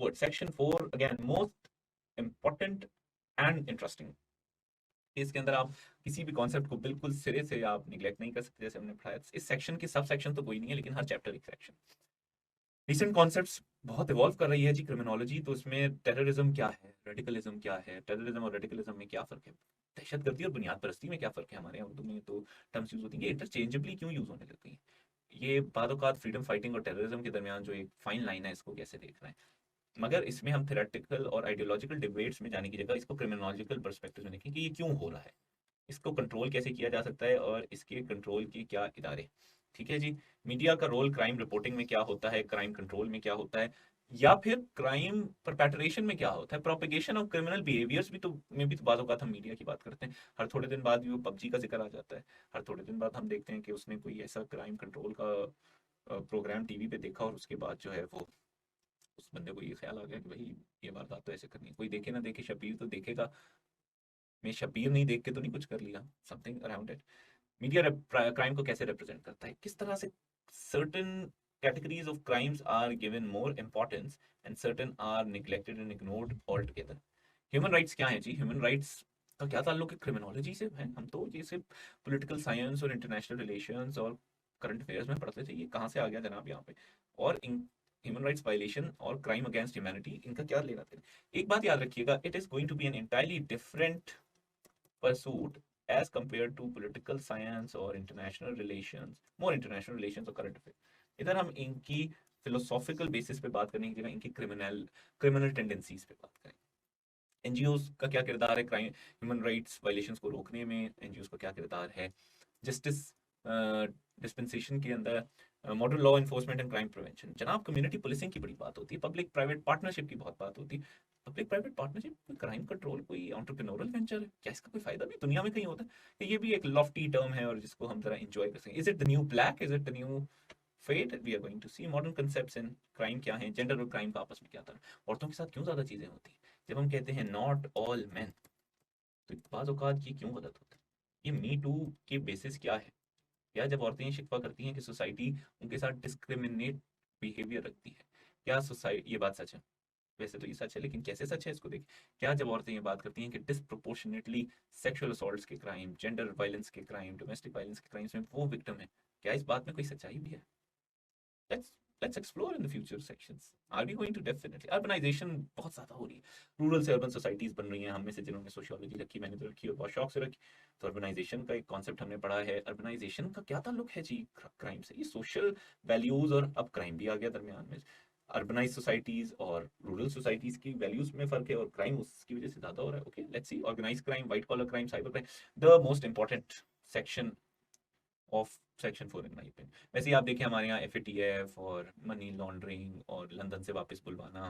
Forward, section 4 again most important and interesting. इसके अंदर आप किसी भी कॉन्सेप्ट को बिल्कुल सिरे से आप निगलेक्ट नहीं कर सकते, जैसे हमने पढ़ाया। इस सेक्शन की सब सेक्शन तो कोई नहीं है, लेकिन हर चैप्टर एक सेक्शन। रिसेंट कॉन्सेप्ट्स बहुत इवॉल्व कर रही है जी क्रिमिनोलॉजी, तो इसमें टेररिज्म क्या है, रेडिकलिज्म क्या है, टेररिज्म और रेडिकलिज्म में क्या फर्क है, दहशतगर्दी और बुनियाद परस्ती में क्या फर्क है। हमारे यहाँ उर्दू में तो टर्म्स यूज होती हैं, ये इंटरचेंजेबली क्यों यूज होने लगती हैं, ये बात फ्रीडम फाइटिंग और टेररिज्म के दरमियान जो एक फाइन लाइन है, इसको कैसे देख रहे हैं। मगर इसमें हम थेरेटिकल और आइडियोलॉजिकल डिबेट्स में जाने की जगह इसको क्रिमिनोलॉजिकल पर्सपेक्टिव में देखें कि ये क्यों हो रहा है, इसको कंट्रोल कैसे किया जा सकता है और इसके कंट्रोल के क्या इदारे। ठीक है जी। मीडिया का रोल क्राइम रिपोर्टिंग में क्या होता है, क्राइम कंट्रोल में क्या होता है, या फिर क्राइम परपेट्रेशन में क्या होता है, प्रोपेगेशन ऑफ क्रिमिनल बिहेवियर्स भी तो में भी तो बातों का हम मीडिया की बात करते हैं। हर थोड़े दिन बाद भी वो पबजी का जिक्र आ जाता है, हर थोड़े दिन बाद हम देखते हैं कि उसने कोई ऐसा क्राइम कंट्रोल का प्रोग्राम टीवी पे देखा और उसके बाद जो है वो उस बंदे को ये ख्याल आ गया कि भाई ये वारदात तो ऐसे करनी है। कोई देखे ना देखे, शबीर तो देखेगा, मैं शबीर नहीं देख के तो नहीं कुछ कर लिया, something around it. Media crime को कैसे रिप्रेजेंट करता है, किस तरह से certain categories of crimes are given more importance and certain are neglected and ignored altogether। Human rights क्या है जी, ह्यूमन राइट्स का क्या ताल्लुक है क्रिमिनोलॉजी से है? हम तो ये सिर्फ पॉलिटिकल साइंस और इंटरनेशनल रिलेशंस और करंट अफेयर्स में पढ़ते थे, ये कहाँ से आ गया जनाब यहाँ पे। और ह्यूमन राइट्स वायलेशन और क्राइम अगेंस्ट ह्यूमैनिटी, इनका क्या लेना देना। एक बात याद रखिएगा, it is going to be an entirely different pursuit as compared to political science or international relations, more international relations और current affairs। इधर हम इनकी फिलोसॉफिकल बेसिस पे बात करने की जगह इनकी क्रिमिनल टेंडेंसीज पे बात करें। एनजीओज का क्या किरदार है क्राइम ह्यूमन राइट्स वायलेशंस को रोकने में, एनजीओज का क्या किरदार है जस्टिस डिस्पेंसेशन के अंदर, modern law enforcement and crime prevention. जनाब कम्युनिटी पुलिसिंग की बड़ी बात होती है, पब्लिक प्राइवेट पार्टनरशिप की बहुत बात होती है। पब्लिक प्राइवेट पार्टनरशिप कोई क्राइम कंट्रोल, कोई एंटरप्रेन्योरल वेंचर है क्या, इसका कोई फायदा भी दुनिया में कहीं होता है? ये भी एक लॉफ्टी टर्म है और जिसको हम जरा एंजॉय कर सकें। Is it the new black, is it the new fate, we are going to see modern concepts in crime क्या है, जेंडर और क्राइम का आपस में क्या था, औरतों के साथ क्यों ज्यादा चीजें होती हैं। जब हम कहते हैं नॉट ऑल मैन, तो बाज़ औक़ात ये क्यों गलत होता है, ये मी टू के बेसिस क्या है। क्या जब औरतें ये शिकवा करती हैं कि सोसाइटी उनके साथ डिस्क्रिमिनेट बिहेवियर रखती है, क्या सोसाइटी, ये बात सच है, वैसे तो ये सच है लेकिन कैसे सच है इसको देखें। क्या जब औरतें ये बात करती हैं कि डिसप्रोपोर्शनेटली सेक्सुअल असॉल्ट्स के क्राइम, जेंडर वायलेंस के क्राइम, डोमेस्टिक वायलेंस के क्राइम्स में वो विक्टिम है, क्या इस बात में कोई सच्चाई भी है? let's let's explore in the future sections। are we going to definitely, urbanization बहुत ज्यादा हो रही है, रूरल से अर्बन सोसाइटीज बन रही हैं। हम में से जिन्होंने सोशियोलॉजी रखी, मैंने तो रखी और बहुत शौक से रखी, तो अर्बनाइजेशन का एक कॉन्सेप्ट हमने पढ़ा है। अर्बनाइजेशन का क्या ताल्लुक है जी क्राइम से? ये सोशल वैल्यूज और अब क्राइम भी आ गया दरमियान में। अर्बनाइज सोसाइटीज और रूरल सोसाइटीज की वैल्यूज में फर्क है और क्राइम उसकी वजह से ज्यादा हो रहा है। Okay let's see, organise crime, white collar crime, cyber crime, the most important section of section 4 in my opinion. वैसे ही आप देखें हमारे यहाँ एफएटीएफ और मनी लॉन्ड्रिंग और लंदन से वापस बुलवाना,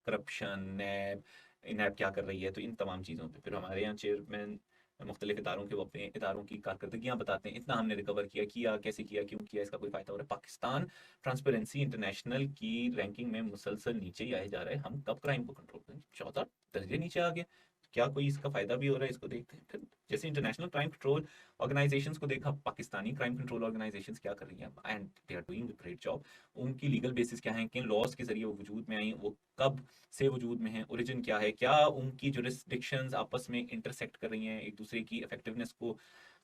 करप्शन, नैब, नैब क्या कर रही है, तो इन तमाम चीज़ों पे फिर हमारे यहाँ चेयरमैन मुख्तलिफ इदारों के वो अपने इदारों की कारकर्दगियाँ बताते हैं, इतना हमने रिकवर किया, किया कैसे किया, क्यों किया, इसका कोई फ़ायदा हो रहा है। पाकिस्तान ट्रांसपेरेंसी इंटरनेशनल की रैंकिंग में मुसलसल नीचे ही आए जा रहा है। हम कब क्राइम को कंट्रोल करें, 14 दर्जे नीचे आ गए, क्या कोई इसका फायदा भी हो रहा है, इसको देखते हैं। फिर जैसे इंटरनेशनल क्राइम कंट्रोल ऑर्गेनाइजेशंस को देखा, पाकिस्तानी क्राइम कंट्रोल ऑर्गेनाइजेशंस क्या कर रही हैं and they are doing a great job. उनकी लीगल बेसिस क्या है, किन लॉज के जरिए वो वजूद में आई, वो कब से वजूद में है, ओरिजिन क्या है, क्या उनकी जुरिस्डिक्शंस आपस में इंटरसेक्ट कर रही हैं, एक दूसरे की इफेक्टिवनेस को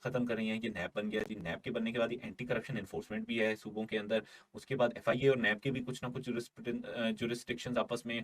खत्म कर रही हैं। ये नैब बन गया जी, नैब के बनने के बाद एंटी करप्शन एनफोर्समेंट भी है सूबों के अंदर। उसके बाद एफआईए और नैब के भी कुछ ना कुछ जुरिस्डिक्शंस आपस में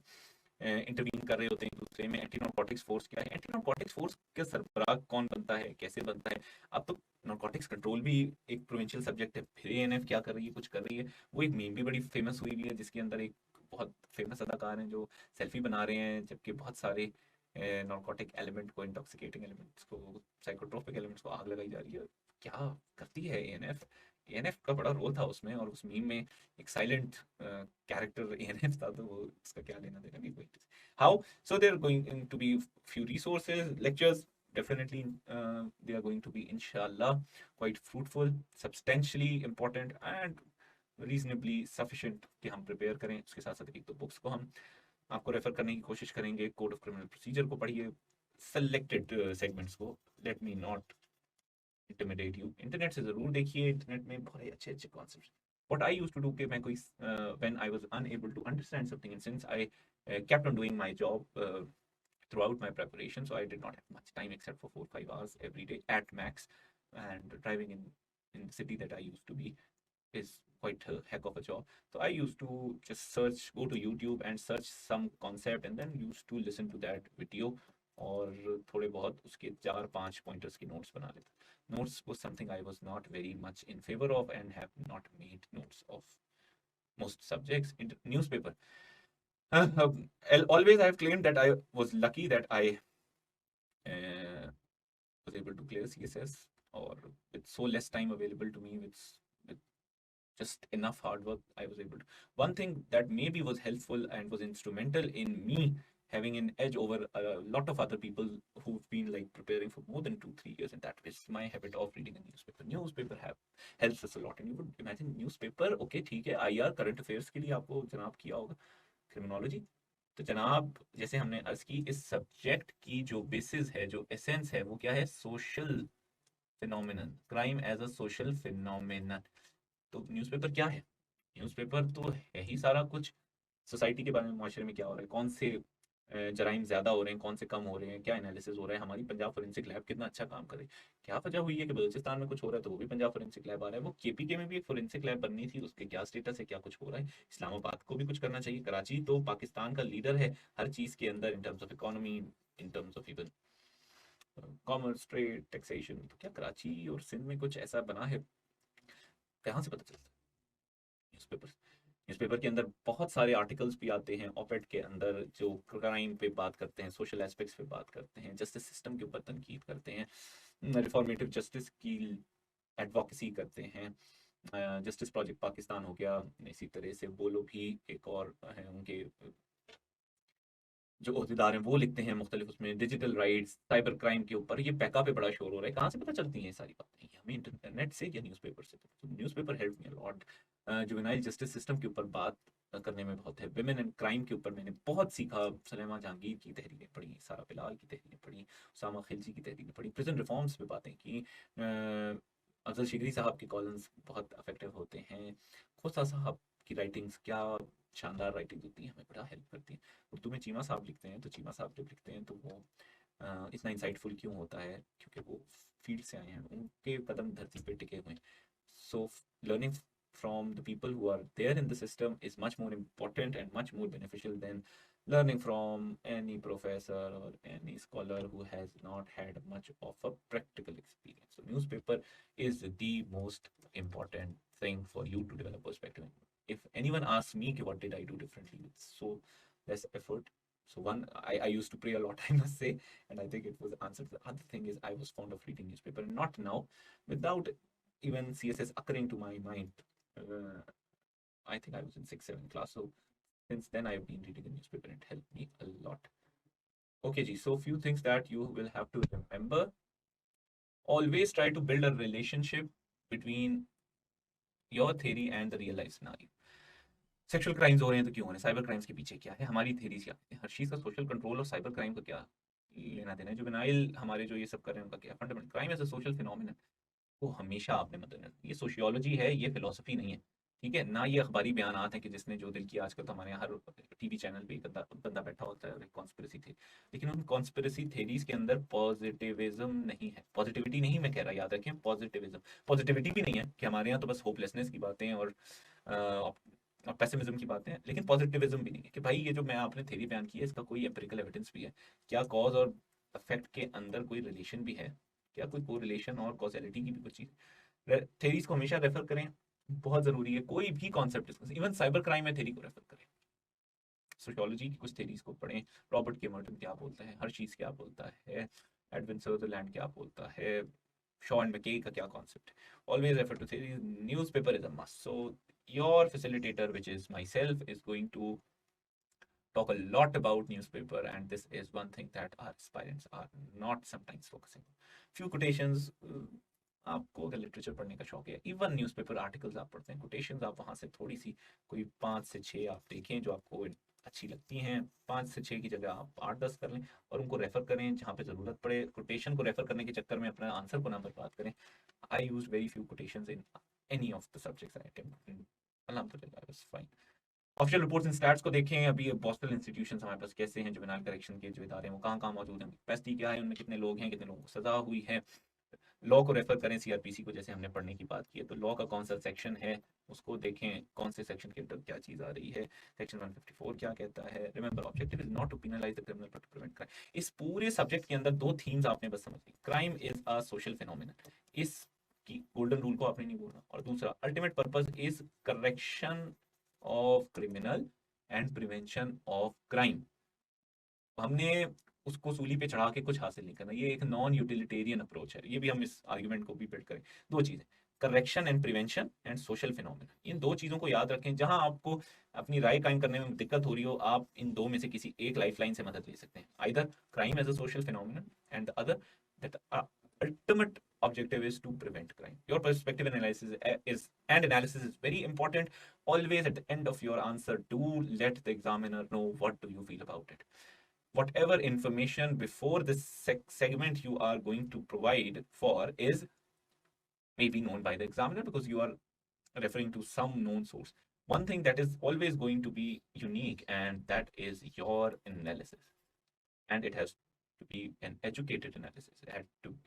इंटरवीन कर रहे होते हैं एक दूसरे में। एंटी नारकोटिक्स फोर्स क्या है, एंटी नारकोटिक्स फोर्स के सरबराह कौन बनता है, कैसे बनता है। अब तो नारकोटिक्स कंट्रोल भी एक प्रोविंशियल सब्जेक्ट है। फिर एएनएफ क्या कर रही है, कुछ कर रही है। वो एक मीम भी बड़ी फेमस हुई हुई है जिसके अंदर एक बहुत फेमस अदाकार हैं जो सेल्फी बना रहे हैं जबकि बहुत सारे नारकोटिक एलिमेंट को, इंटॉक्सिकेटिंग एलिमेंट्स को, साइकोट्रोपिक एलिमेंट्स को आग लगाई जा रही है। क्या करती है एएनएफ? एएनएफ का बड़ा रोल था उसमें, और उस मीम में एक साइलेंट कैरेक्टर एएनएफ था, तो वो इसका क्या लेना देना भी कोई। How so they are going to be few resources, lectures, definitely they are going to be inshallah quite fruitful, substantially important and reasonably sufficient कि हम प्रिपेयर करें। उसके साथ साथ एक दो बुक्स को हम आपको रेफर करने की कोशिश करेंगे। कोड ऑफ क्रिमिनल प्रोसीजर को पढ़िए, सेलेक्टेड सेगमेंट्स को, let me not intimidate you. Internet से जरूर देखिए, इंटरनेट में बहुत अच्छे अच्छे concept what I used to do कि मैं कोई when I was unable to understand something, and since I kept on doing my job throughout my preparation, so I did not have much time except for 4 5 hours every day at max, and driving in the city that I used to be is quite a heck of a job. So I used to just search, go to YouTube and search some concept, and then used to listen to that video, और थोड़े बहुत उसके 4 5 pointers की notes बना लेता. Notes was something I was not very much in favor of, and have not made notes of most subjects in newspaper. Always I have claimed that I was lucky that I was able to clear CSS, or with so less time available to me, with just enough hard work, I was able to. One thing that maybe was helpful and was instrumental in me having an edge over a lot of other people who've been like preparing for more than 2 3 years, and that is my habit of reading a newspaper. Newspaper have helps us a lot, and you would imagine newspaper, okay ठीक है, IR current affairs के लिए आपको जनाब किया होगा, criminology, तो जनाब जैसे हमने अर्ज की, इस सब्जेक्ट की जो बेसिस है, जो एसेंस है, वो क्या है? Social phenomenon, crime as a social phenomenon. तो न्यूज़पेपर क्या है? न्यूज़पेपर तो है ही सारा कुछ, सोसाइटी के बारे में, माशरे में क्या हो रहा है, कौन से जराइम ज़्यादा हो रहे हैं, कौन से कम हो रहे हैं, क्या एनालिसिस हो रहा है, हमारी पंजाब फोरेंसिक लैब कितना अच्छा काम करे. क्या वजह हुई है कि बलूचिस्तान में कुछ हो रहा है तो वो भी पंजाब फोरेंसिक लैब आ रहा है, वो केपीके में भी एक फोरेंसिक लैब बननी थी, उसके क्या स्टेटस है, क्या कुछ हो रहा है. इस्लामाबाद को भी कुछ करना चाहिए. कराची तो पाकिस्तान का लीडर है हर चीज़ के अंदर, in terms of economy, in terms of even commerce, trade, taxation. तो क्या कराची और सिंध में कुछ ऐसा बना है? कहाँ से पता चलता है? न्यूज़पेपर. न्यूज़पेपर के अंदर बहुत सारे आर्टिकल्स भी आते हैं ऑपेड के अंदर, जो क्राइम पे बात करते हैं, सोशल एस्पेक्ट्स पे बात करते हैं, जस्टिस सिस्टम के ऊपर तनकीद करते हैं, रिफॉर्मेटिव जस्टिस की एडवोकेसी करते हैं. जस्टिस प्रोजेक्ट पाकिस्तान हो गया, इसी तरह से वो लोग भी एक और हैं, उनके जो अहदेदार हैं वो लिखते हैं मुख्तलिफ, उसमें डिजिटल राइट्स, साइबर क्राइम के ऊपर. ये पैका पे बड़ा शोर हो रहा है. कहाँ से पता चलती हैं ये सारी बातें? हमें इंटरनेट से या न्यूज़पेपर से. तो newspaper help me a lot. Juvenile justice system के ऊपर बात करने में बहुत है. विमेन एंड क्राइम के ऊपर मैंने बहुत सीखा. सलेमा जहांगीर की तहरीरें पढ़ी, सारा बिलाल की तहरीरें पढ़ी, उसामा खिलजी की तहरीरें पढ़ी, प्रिजन रिफॉर्म्स पे बातें की. अफजल शिगरी साहब के कॉलम्स बहुत अफेक्टिव होते हैं. खोसा साहब की राइटिंग्स क्या शानदार राइटिंग होती हैं, हमें बड़ा हेल्प करती हैं. उर्दू में चीमा साहब लिखते हैं, तो चीमा साहब जब लिखते हैं तो वो इतना इंसाइटफुल क्यों होता है? क्योंकि वो फील्ड से आए हैं, उनके कदम धरती पे टिके हुए हैं. So learning from the people who are there in the system is much more important and much more beneficial than learning from any professor or any scholar who has not had much of a practical experience. So newspaper is the most important thing for you to develop perspective. If anyone asks me what did I do differently with so less effort, so one, I used to pray a lot, I must say, and I think it was answered. The other thing is I was fond of reading newspaper, not now, without even CSS occurring to my mind. uh, I think I was in 6 7 class, so since then I've been reading a newspaper and it helped me a lot. Okay ji, so few things that you will have to remember. Always try to build a relationship between your theory and the real life scenario. Sexual crimes हो रहे हैं तो क्यों हो रहे हैं? Cyber crimes के पीछे क्या है? हमारी थेरीज क्या है? हर चीज़ का सोशल कंट्रोल और साइबर क्राइम का क्या लेना देना है? जुवेनाइल हमारे जो ये सब कर रहे हैं उनका क्या? Fundamental crime as a social phenomenon को हमेशा आपने मद्देनजर. ये सोशियोलॉजी है, ये फिलोसफी नहीं है, ठीक है ना? ये अखबारी बयानात हैं कि जिसने जो दिल किया. आजकल तो हमारे यहाँ हर टीवी चैनल पे एक बंदा बैठा होता है और एक कॉन्स्पिरेसी थी, लेकिन उन कॉन्स्पिरेसी थेरीज के अंदर पॉजिटिविज्म नहीं है. पॉजिटिविटी नहीं मैं कह रहा, याद रखें, पॉजिटिविज्म. पॉजिटिविटी भी नहीं है कि हमारे यहाँ तो बस होपलेसनेस की बातें और पेसिमिज्म की बातें हैं, लेकिन पॉजिटिविज्म भी नहीं है कि भाई ये जो मैं आपने थेरी बयान की है इसका कोई एम्पिरिकल एविडेंस भी है क्या? कॉज और इफेक्ट के अंदर कोई रिलेशन भी है क्या? कोई कोरिलेशन और कॉजेलिटी की भी कुछ चीज़. थेरीज को हमेशा रेफर करें, बहुत ज़रूरी है. कोई भी concept discuss, even cyber crime में थेरी को रेफर करें. सोशियोलॉजी की कुछ थेरीज को पढ़ें. रॉबर्ट केमर्टन क्या बोलता है, हर चीज़ क्या बोलता है, एडविन सदरलैंड क्या बोलता है, शॉन मैके का क्या कॉन्सेप्ट है. Always refer to theories. Newspaper is a must. So your facilitator, which is myself, is going to talk a lot about newspaper, and this is one thing that our aspirants are not sometimes focusing on. Few quotations. आपको अगर literature पढ़ने का शौक है, even newspaper articles आप पढ़ते हैं, quotations आप वहाँ से थोड़ी सी कोई 5 से 6 आप देखें जो आपको अच्छी लगती हैं. 5 से 6 की जगह आप 8 10 कर लें और उनको रेफर करें जहाँ पे ज़रूरत पड़े. कोटेशन को रेफर करने के चक्कर में अपना आंसर को ना बर्बाद करें. I use very few quotations in any of the subjects I attempted. Alhamdulillah, I was fine. Official reports in stats को देखें, अभी पोस्टल इंस्टीट्यूशंस हमारे पास कैसे हैं, जुवेनाइल करेक्शन के जो इदारे हैं वो कहाँ कहाँ मौजूद हैं, कैपेसिटी क्या है, उनमें कितने लोग हैं, कितने लोगों को सजा हुई है। लॉ को रेफर करें, सीआरपीसी को जैसे हमने पढ़ने की बात की है, तो लॉ का कौन सा सेक्शन है उसको देखें, कौन से सेक्शन के अंदर क्या चीज आ रही है, सेक्शन 154 क्या कहता है। Remember, objective is not to penalise the criminal but to prevent crime. इस पूरे सब्जेक्ट के अंदर दो थीम्स आपने बस समझ ली। Crime is a social phenomenon, इस की गोल्डन रूल को आपने नहीं बोलना, और दूसरा ultimate purpose is correction of criminal and prevention of crime. हमने उसको सूली पे चढ़ा के कुछ हासिल नहीं करना, ये एक नॉन यूटिलिटेरियन अप्रोच है। ये भी हम इस आर्गुमेंट को भी बिल्ड करें। दो चीजें, correction and prevention and social phenomena, इन दो चीजों को याद रखें। जहां आपको अपनी राय कायम करने में दिक्कत हो रही हो, आप इन दो में से किसी एक लाइफलाइन से मदद ले सकते हैं। Either crime as a social phenomena and the other that ultimate objective is to prevent crime. Your perspective analysis is very important. Always at the end of your answer, do let the examiner know what do you feel about it. Whatever information before this segment you are going to provide for is maybe known by the examiner because you are referring to some known source. One thing that is always going to be unique, and that is your analysis. And it has to be an educated analysis. It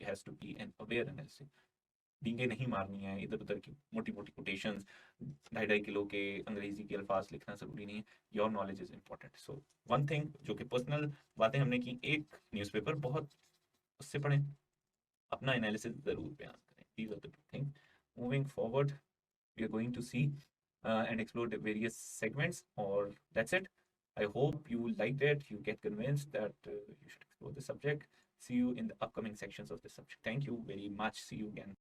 has to be an aware analysis. डींगे नहीं मारनी है, इधर उधर की मोटी मोटी quotations, 2.5 kilo के अंग्रेजी के अल्फाज लिखना जरूरी नहीं है। Your knowledge is important. So one thing, जो कि पर्सनल बातें हमने की, एक न्यूज़पेपर बहुत उससे पढ़ें, अपना एनालिसिस जरूर बयान करें। These are the two thing. Moving forward, we are going to see and explore the various segments, or that's it. I hope you liked it, you get convinced that you should explore the subject. See you in the upcoming sections of this subject. Thank you very much. See you again.